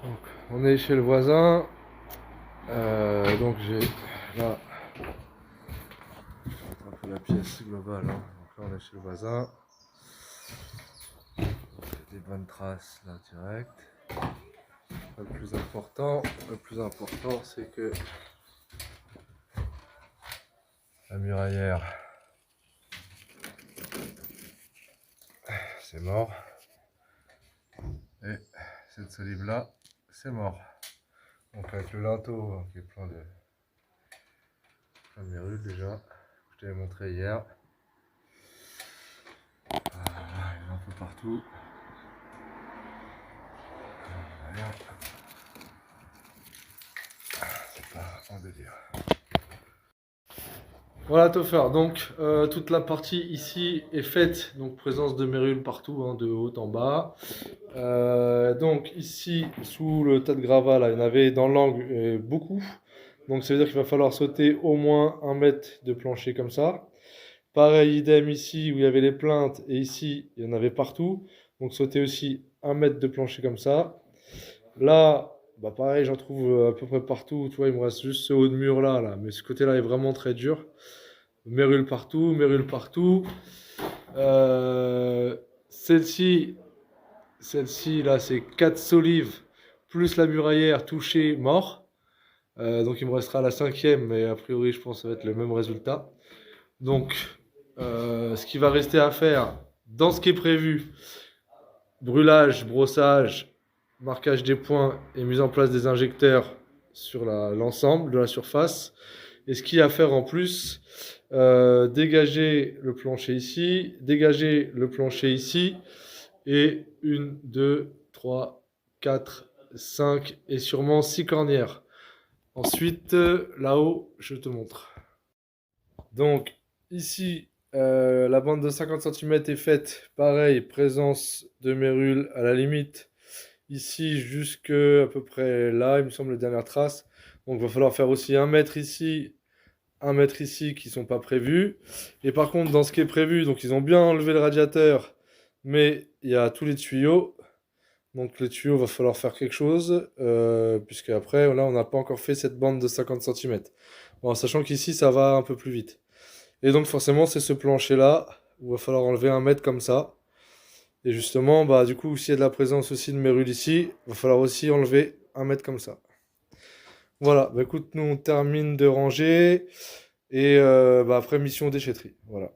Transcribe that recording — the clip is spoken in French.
Donc, on est chez le voisin. Donc j'ai là un peu la pièce globale, hein. Donc là on est chez le voisin. Des bonnes traces là direct. Le plus important c'est que la muraillère c'est mort. Et cette solive là c'est mort. Donc avec le linteau qui est plein de mérules déjà, je t'avais montré hier. Voilà, il y en a un peu partout. Voilà. C'est pas un délire. Voilà Topher, donc toute la partie ici est faite, donc présence de mérules partout, hein, de haut en bas. Donc ici, sous le tas de gravats, là, il y en avait dans l'angle beaucoup. Donc ça veut dire qu'il va falloir sauter au moins 1 mètre de plancher comme ça. Pareil, idem ici où il y avait les plaintes, et ici, il y en avait partout. Donc sauter aussi 1 mètre de plancher comme ça. Là, bah pareil, j'en trouve à peu près partout. Tu vois, il me reste juste ce haut de mur là, là. Mais ce côté-là est vraiment très dur. Mérule partout, mérule partout. Euh, celle-ci, celle-ci, là, c'est 4 solives, plus la muraillère touchée, mort. Donc il me restera la cinquième, mais a priori, je pense que ça va être le même résultat. Donc, ce qui va rester à faire, dans ce qui est prévu, brûlage, brossage, marquage des points et mise en place des injecteurs sur l'ensemble de la surface. Et ce qu'il y a à faire en plus, dégager le plancher ici, dégager le plancher ici, et 1, 2, 3, 4, 5 et sûrement 6 cornières. Ensuite, là-haut, je te montre. Donc, ici, la bande de 50 cm est faite. Pareil, présence de mérules à la limite. Ici, jusque à peu près là, il me semble, les dernières traces. Donc, il va falloir faire aussi 1 mètre ici, 1 mètre ici qui sont pas prévus. Et par contre, dans ce qui est prévu, donc ils ont bien enlevé le radiateur, mais il y a tous les tuyaux. Donc les tuyaux, va falloir faire quelque chose, puisque après, là, on n'a pas encore fait cette bande de 50 cm. Bon, sachant qu'ici, ça va un peu plus vite. Et donc forcément, c'est ce plancher-là, où il va falloir enlever 1 mètre comme ça. Et justement, bah, du coup, s'il y a de la présence aussi de mérules ici, il va falloir aussi enlever 1 mètre comme ça. Voilà, bah écoute, nous on termine de ranger, et bah, après mission déchetterie. Voilà.